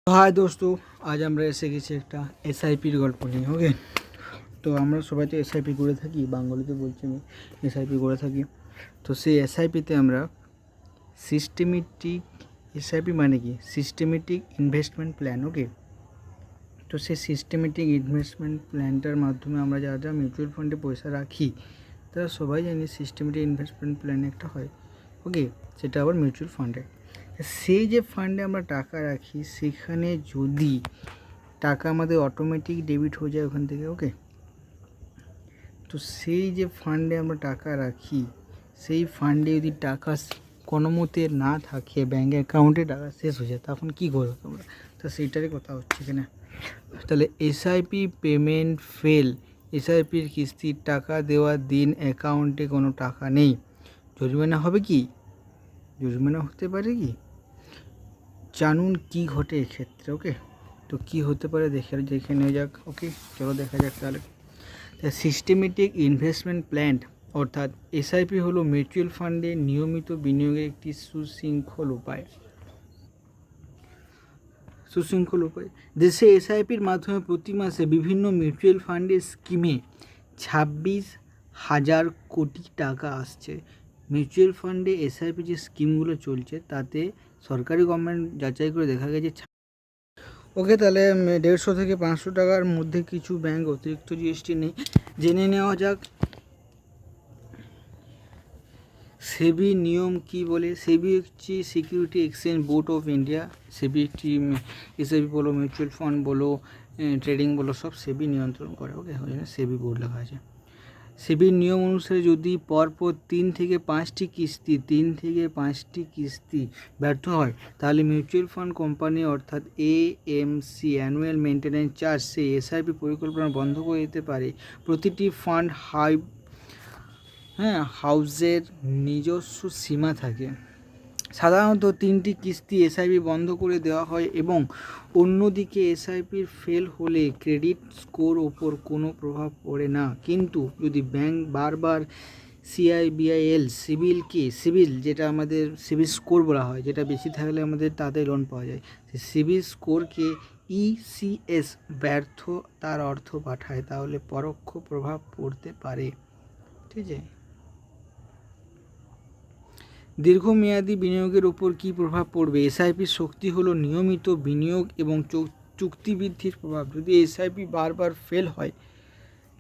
High দোস্ত, আজ আমরা এসে গেছি একটা এসআইপির গল্প নিয়ে। ওকে, তো আমরা সবাই তো এসআইপি করে থাকি, বাঙালিতে বলছি আমি, এসআইপি করে থাকি। তো সেই এসআইপিতে আমরা সিস্টেমেটিক, এসআইপি মানে কি, সিস্টেমেটিক ইনভেস্টমেন্ট প্ল্যান। ওকে, তো সেই সিস্টেমেটিক ইনভেস্টমেন্ট প্ল্যানটার মাধ্যমে আমরা যারা যারা মিউচুয়াল ফান্ডে পয়সা রাখি তারা সবাই জানি সিস্টেমেটিক ইনভেস্টমেন্ট প্ল্যান একটা হয়। ওকে, সেটা আবার মিউচুয়াল ফান্ডে। সেই যে ফান্ডে আমরা টাকা রাখি সেখানে যদি টাকা আমাদের অটোমেটিক ডেবিট হয়ে যায় ওখান থেকে। ওকে, তো সেই যে ফান্ডে আমরা টাকা রাখি সেই ফান্ডে যদি টাকা কোনো মতে না থাকে, ব্যাঙ্ক অ্যাকাউন্টে টাকা শেষ হয়ে যায়, তখন কী করবো তোমরা? তো সেইটারই কথা হচ্ছে এখানে। তাহলে এসআইপি পেমেন্ট ফেল, এসআইপির কিস্তির টাকা দেওয়ার দিন অ্যাকাউন্টে কোনো টাকা নেই, জরিমানা হবে কি? জরিমানা হতে পারে কি? জানুন কি ঘটে এক্ষেত্রে। ওকে, তো কি হতে পারে দেখে নেওয়া যাক। ওকে, চলো দেখা যাক তাহলে। সিস্টেমেটিক ইনভেস্টমেন্ট প্ল্যান অর্থাৎ এসআইপি হলো মিউচুয়াল ফান্ডে নিয়মিত বিনিয়োগের একটি সুশৃঙ্খল উপায়। দেশে এসআইপির মাধ্যমে প্রতি মাসে বিভিন্ন মিউচুয়াল ফান্ডের স্কিমে 26,000 কোটি টাকা আসছে। মিউচুয়াল ফান্ডে এসআইপি যে স্কিমগুলো চলছে তাতে সরকারি গভর্নমেন্ট যাচাই করে দেখা গেছে। ওকে, তাহলে 150 থেকে 500 টাকার মধ্যে কিছু ব্যাংক অতিরিক্ত জিএসটি নেই। জেনে নেওয়া যাক সেবি নিয়ম কি বলে। সেবি হচ্ছে security exchange board of India. SEBI একটি এসআইপি বলো, মিউচুয়াল ফান্ড বলো, ট্রেডিং বলো, সব সেবি নিয়ন্ত্রণ করে। ওকে, ওই জন্য সেবি বোর্ড লেখা আছে। সেবির নিয়ম অনুসারে যদি পরপর 3 থেকে 5টি কিস্তি ব্যর্থ হয় তাহলে মিউচুয়াল ফান্ড কোম্পানি অর্থাৎ এএমসি অ্যানুয়াল মেনটেন্যান্স চার্জ সেই এসআইপি পরিকল্পনা বন্ধ করে দিতে পারে। প্রতিটি ফান্ড হাউসের নিজস্ব সীমা থাকে। সাধারণত 3টি কিস্তি এসআইপি বন্ধ করে দেওয়া হয় এবং অন্যদিকে এসআইপির ফেল হলে ক্রেডিট স্কোর ওপর কোনো প্রভাব পড়ে না। কিন্তু যদি ব্যাংক বারবার সিবিল যেটা আমাদের সিবিল স্কোর বলা হয়, যেটা বেশি থাকলে আমাদের তাদের লোন পাওয়া যায়, সিবিল স্কোরকে ইসিএস ব্যর্থ তার অর্থ পাঠায় তাহলে পরোক্ষ প্রভাব পড়তে পারে। ঠিক আছে, দীর্ঘমেয়াদী বিনিয়োগের উপর কী প্রভাব পড়বে? এসআইপির শক্তি হলো নিয়মিত বিনিয়োগ এবং চুক্তি বৃদ্ধির প্রভাব। যদি এসআইপি বারবার ফেল হয়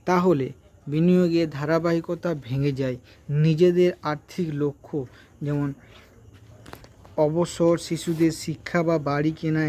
তাহলে বিনিয়োগের ধারাবাহিকতা ভেঙে যায়। নিজেদের আর্থিক লক্ষ্য যেমন অবসর, শিশুদের শিক্ষা বা বাড়ি কেনা